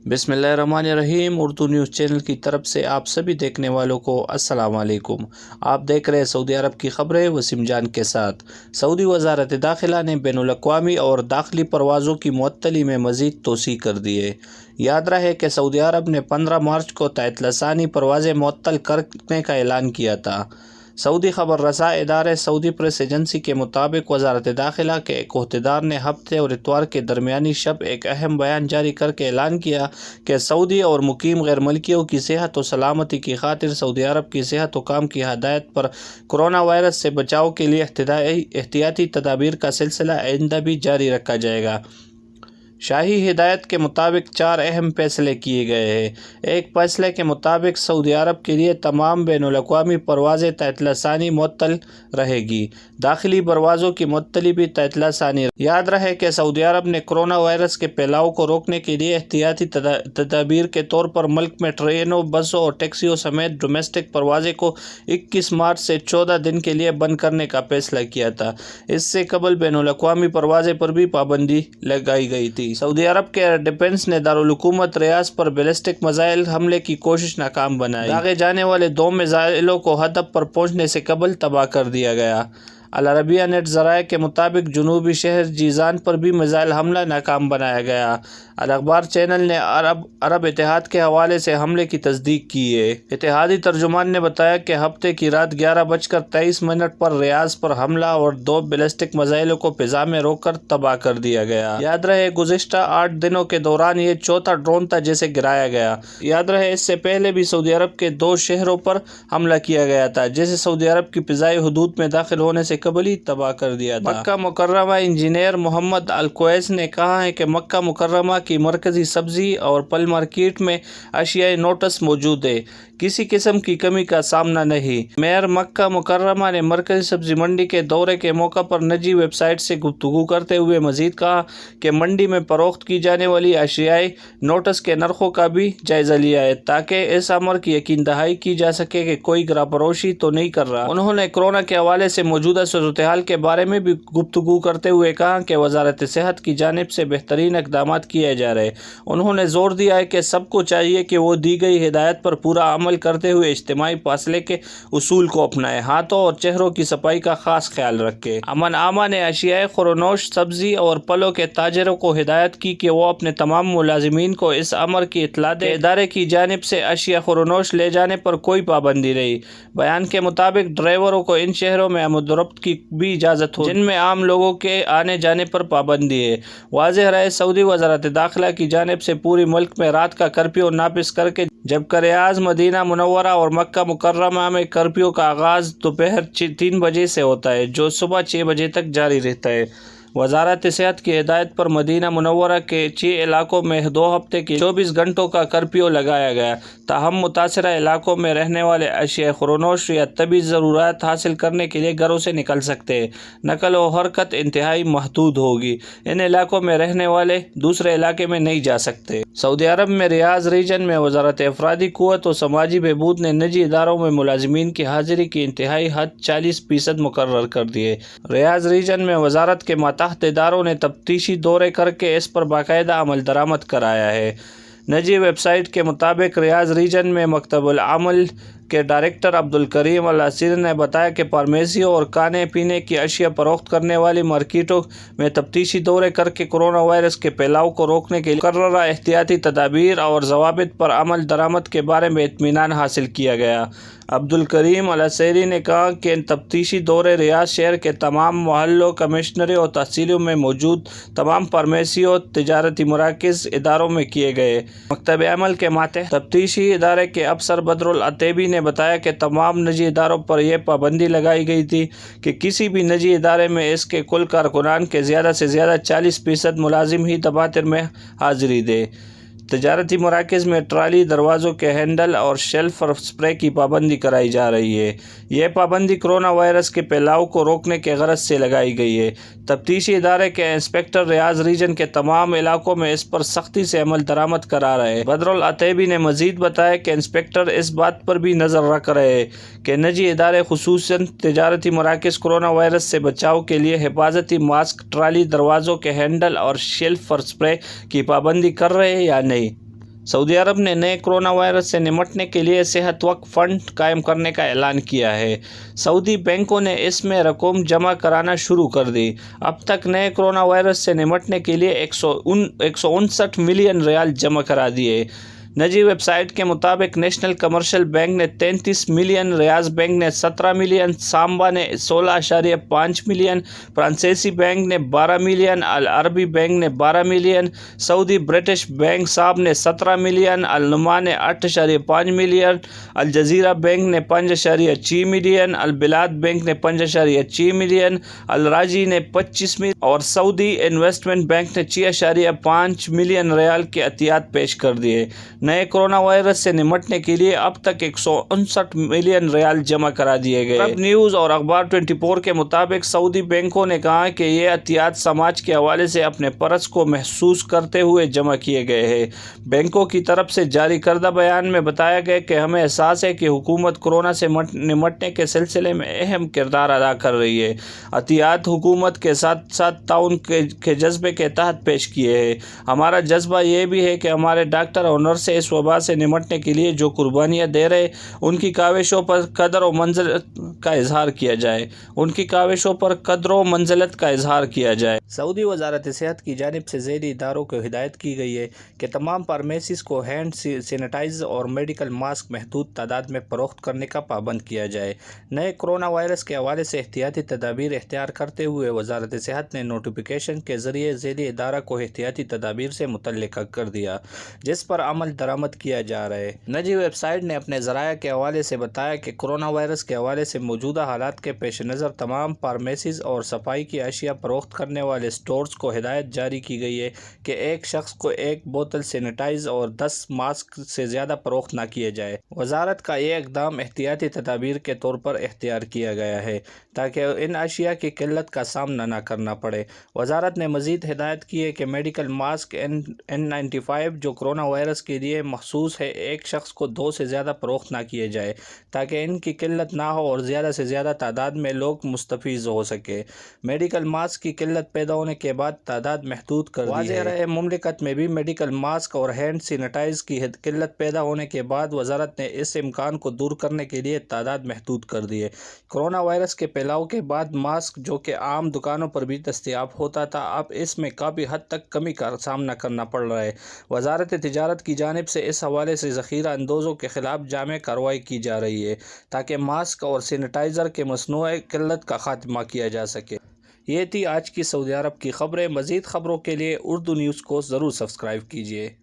बिस्मिल्लाहिर्रहमानिर्रहीम। Urdu news channel की तरफ से आप सभी देखने वालों को अस्सलाम वालेकुम। आप देख रहे हैं सऊदी अरब की खबरें वसीम जान के साथ। सऊदी वज़ारत दाखिला ने बैनुल अक़वामी और दाखिली परवाज़ों की मुअत्तली में मज़ीद तोसी कर दी है। याद रहे कि सऊदी अरब ने 15 मार्च को तहत लसानी परवाज़ें मुअत्तल करने का ऐलान किया था। सऊदी खबर रसा इदारे सऊदी प्रेस एजेंसी के मुताबिक वज़ारत दाखिला के एक अहदेदार ने हफ्ते और इतवार के दरमियानी शब एक अहम बयान जारी करके ऐलान किया कि सऊदी और मुकीम गैर मुल्कियों की सेहत और सलामती की खातिर सऊदी अरब की सेहत हुकाम की हदायत पर कोरोना वायरस से बचाव के लिए एहतियाती तदाबीर का सिलसिला आइंदा भी जारी रखा जाएगा। शाही हिदायत के मुताबिक 4 अहम फैसले किए गए हैं। एक फैसले के मुताबिक सऊदी अरब के लिए तमाम बैनुल अक़वामी परवाज़ें तहत लसानी मुअत्तल रहेगी। दाखिली परवाज़ों की मुअत्तली भी तहत लसानी। याद रहे कि सऊदी अरब ने कोरोना वायरस के फैलाव को रोकने के लिए एहतियाती तदाबीर के तौर पर मुल्क में ट्रेनों, बसों और टैक्सियों समेत डोमेस्टिक परवाज़ें को 21 मार्च से 14 दिन के लिए बंद करने का फैसला किया था। इससे कबल बैनुल अक़वामी परवाज़ें पर भी पाबंदी लगाई गई थी। सऊदी अरब के डिफेंस ने दारुल हुकूमत रियाज पर बैलिस्टिक मिसाइल हमले की कोशिश नाकाम बनाई। दागे जाने वाले 2 मिसाइलों को हदफ पर पहुंचने से कबल तबाह कर दिया गया। अल अरबिया नेट ज़राए के मुताबिक जनूबी शहर जीज़ान पर भी मिसाइल हमला नाकाम बनाया गया। अल अखबार चैनल ने अरब इत्तेहाद के हवाले से हमले की तस्दीक की है। इत्तेहादी तर्जुमान ने बताया कि हफ्ते की रात 11:23 पर रियाज पर हमला और 2 बैलिस्टिक मिसाइलों को फिजा में रोककर तबाह कर दिया गया। याद रहे गुज़िश्ता 8 दिनों के दौरान ये चौथा ड्रोन था जिसे गिराया गया। याद रहे इससे पहले भी सऊदी अरब के 2 शहरों पर हमला किया गया था जिसे सऊदी अरब की फ़िज़ाई हुदूद में दाखिल होने से कबल ही तबाह कर दिया था। मक्का मुकर्रमा इंजीनियर मोहम्मद अल कुवैस ने कहा है कि मक्का मुकर्रमा की मरकजी सब्जी और फल मार्केट में अशियाई नोटिस मौजूद है, किसी किस्म की कमी का सामना नहीं। मेयर मक्का मुकर्रमा ने मरकजी सब्जी मंडी के दौरे के मौका पर निजी वेबसाइट से गुफ्तगू करते हुए मजीद कहा कि मंडी में फरोख्त की जाने वाली अशियाई नोटिस के नरखों का भी जायजा लिया है ताकि इस अमर की यकीन दहाई की जा सके कि कोई गिराफरोशी तो नहीं कर रहा। उन्होंने कोरोना के हवाले से मौजूदा सूरत-ए-हाल के बारे में भी गुफ्तगू करते हुए कहा कि वज़ारत सेहत की जानिब से बेहतरीन इक़दाम किए जा रहे। उन्होंने जोर दिया है कि सबको चाहिए कि वो दी गई हिदायत पर पूरा अमल करते हुए इज्तिमाई फासले के उसूल को अपनाएं, हाथों और चेहरों की सफाई का खास ख्याल रखें। अमन आमा ने अशियाए खुरनोश सब्जी और फलों के ताजरों को हिदायत की कि वो अपने तमाम मुलाजिमीन को इस अमर की इत्तला दें। इदारे की जानिब से अशिया खुरनोश ले जाने पर कोई पाबंदी नहीं। बयान के मुताबिक ड्राइवरों को इन शहरों में आमद-ओ-रफ्त की भी इजाज़त हो जिनमें आम लोगों के आने जाने पर पाबंदी है। वाज़ेह रहे सऊदी वज़ारत दाखिला की जानिब से पूरी मुल्क में रात का कर्फ्यू नाफिज करके जबकि रियाज, मदीना मुनव्वरा और मक्का मुकर्रमा में कर्फ्यू का आगाज़ दोपहर 3 बजे से होता है जो सुबह 6 बजे तक जारी रहता है। वज़ारत सेहत की हिदायत पर मदीना मुनव्वरा के 6 इलाकों में 2 हफ्ते के 24 घंटों का कर्फ्यू लगाया गया। ताहम मुतासरा इलाकों में रहने वाले अशिया खुरनोश या तबी ज़रूरत हासिल करने के लिए घरों से निकल सकते हैं। नकल व हरकत इंतहाई महदूद होगी। इन इलाकों में रहने वाले दूसरे इलाके में नहीं जा सकते। सऊदी अरब में रियाज रीजन में वज़ारत अफरादी क़ुव्वत और समाजी बहबूद ने निजी इदारों में मुलाजिमीन की हाजिरी की इंतहाई हद 40% मुकर्रर कर दी है। रियाज रीजन में वज़ारत के मातहत इदारों ने तफ्तीशी दौरे करके इस पर बाकायदा अमल दरामद कराया है। निजी वेबसाइट के मुताबिक रियाज रीजन में मकतबुल अमल के डायरेक्टर अब्दुल करीम अल असीर ने बताया कि फार्मेसियों और खाने पीने की अशिया फरोख्त करने वाली मार्केटों में तफ्तीशी दौरे करके कोरोना वायरस के फैलाव को रोकने के लिए मुकर्ररा एहतियाती तदाबीर और ज़वाबित पर अमल दरामद के बारे में इत्मीनान हासिल किया गया। अब्दुल करीम अल असीरी ने कहा कि इन तफ्तीशी दौरे रियाज शहर के तमाम मोहल्लों, कमिश्नरी और तहसीलों में मौजूद तमाम फार्मेसियों, तिजारती मराकज़, इदारों में किए गए। मकतब अमल के मातहत तफ्तीशी इदारे के अफसर बदरुल अतैबी ने बताया कि तमाम निजी इदारों पर यह पाबंदी लगाई गई थी कि किसी भी निजी इदारे में इसके कुल कारकुनान के ज़्यादा से ज़्यादा 40% मुलाजिम ही दफातर में हाजिरी दे। तिजारती मराकज़ में ट्राली, दरवाज़ों के हैंडल और शेल्फ पर स्प्रे की पाबंदी कराई जा रही है। यह पाबंदी कोरोना वायरस के फैलाव को रोकने के गरज से लगाई गई है। तफ्तीशी इदारे के इंस्पेक्टर रियाज रीजन के तमाम इलाकों में इस पर सख्ती से अमल दरामद करा रहे हैं। बदरुल अतैबी ने मजीद बताया कि इंस्पेक्टर इस बात पर भी नज़र रख रहे हैं कि निजी इदारे खुसूसन तिजारती मराकज़ कोरोना वायरस से बचाव के लिए हिफाजती मास्क, ट्राली, दरवाज़ों के हैंडल और शेल्फ पर स्प्रे की पाबंदी कर रहे हैं या नहीं। सऊदी अरब ने नए कोरोना वायरस से निपटने के लिए सेहत वक्फ फंड कायम करने का ऐलान किया है। सऊदी बैंकों ने इसमें रकम जमा कराना शुरू कर दी। अब तक नए कोरोना वायरस से निपटने के लिए 159 मिलियन रियाल जमा करा दिए। निजी वेबसाइट के मुताबिक नेशनल कमर्शियल बैंक ने 33 मिलियन, रियाज बैंक ने 17 मिलियन, सांबा ने 16.5 मिलियन, फ्रांसीसी बैंक ने 12 मिलियन, अल अरबी बैंक ने 12 मिलियन, सऊदी ब्रिटिश बैंक साहब ने 17 मिलियन, अल नुमा ने 8.5 मिलियन, अल जजीरा बैंक ने 5.6 मिलियन, अल बिलाद बैंक ने 5.6 मिलियन, अल राजी ने 25 मिलियन और सऊदी इन्वेस्टमेंट बैंक ने 6.5 मिलियन रियाल के एहतियात पेश कर दिए। नए कोरोना वायरस से निपटने के लिए अब तक 159 मिलियन रियाल जमा करा दिए गए। अरब न्यूज़ और अखबार 24 के मुताबिक सऊदी बैंकों ने कहा कि ये एहतियात समाज के हवाले से अपने परस को महसूस करते हुए जमा किए गए हैं। बैंकों की तरफ से जारी करदा बयान में बताया गया कि हमें एहसास है कि हुकूमत कोरोना से निपटने के सिलसिले में अहम किरदार अदा कर रही है। एहतियात हुकूमत के साथ साथ ताउन के जज्बे के तहत पेश किए हैं। हमारा जज्बा ये भी है कि हमारे डॉक्टर और नर्स इस वबा से निपटने के लिए जो कुर्बानियाँ दे रहे, उनकी काविशों पर कदर और मंजिलत का इजहार किया जाए सऊदी वजारत सेहत की जानिब से ज़ैली इदारों को हिदायत की गई है कि तमाम फार्मेसीज़ को हैंड सैनिटाइज़र और मेडिकल मास्क महदूद तादाद में फ़रोख्त करने का पाबंद किया जाए। नए कोरोना वायरस के हवाले से एहतियाती तदाबीर इख्तियार करते हुए वजारत सेहत ने नोटिफिकेशन के ज़रिए ज़ैली इदारा को एहतियाती तदाबीर से मुतल्लिक़ कर दिया, जिस पर अमल दरामद किया जा रहा है। निजी वेबसाइट ने अपने ज़राया के हवाले से बताया कि कोरोना वायरस के हवाले से मौजूदा हालात के पेश नज़र तमाम फार्मेसीज़ और सफाई की अशिया फ़रोख्त करने वाले स्टोर्स को हिदायत जारी की गई है कि एक शख्स को 1 बोतल सैनिटाइज़र और 10 मास्क से ज़्यादा फ़रोख्त ना किए जाए। वजारत का ये इक़दाम एहतियाती तदाबीर के तौर पर इख्तियार किया गया है ताकि इन अशिया की किल्लत का सामना न करना पड़े। वजारत ने मज़ीद हिदायत की है कि मेडिकल मास्क N95 जो कोरोना वायरस के लिए मखसूस है, एक शख्स को 2 से ज़्यादा फ़रोख्त ना किए जाए ताकि इनकी किल्लत ना हो और ज़्यादा से ज़्यादा तादाद में लोग मुस्तफ़ीज़ हो सके। मेडिकल मास्क की किल्लत पैदा होने के बाद तादाद महदूद कर दी है। रहे मुमलिकत में भी मेडिकल मास्क और हैंड सैनिटाइज़र की किल्लत पैदा होने के बाद वजारत ने इस इम्कान को दूर करने के लिए तादाद महदूद कर दी है। कोरोना वायरस के फैलाव के बाद मास्क जो कि आम दुकानों पर भी दस्तयाब होता था, अब इसमें काफ़ी हद तक कमी का सामना करना पड़ रहा है। वजारत तिजारत की जानिब से इस हवाले से ज़ख़ीरा अंदोज़ों के ख़िलाफ़ जामे कार्रवाई की जा रही है ताकि मास्क और सैनिटाइज़र के मसनूई किल्लत का खात्मा किया जा सके। ये थी आज की सऊदी अरब की ख़बरें। मज़ीद ख़बरों के लिए उर्दू न्यूज़ को ज़रूर सब्सक्राइब कीजिए।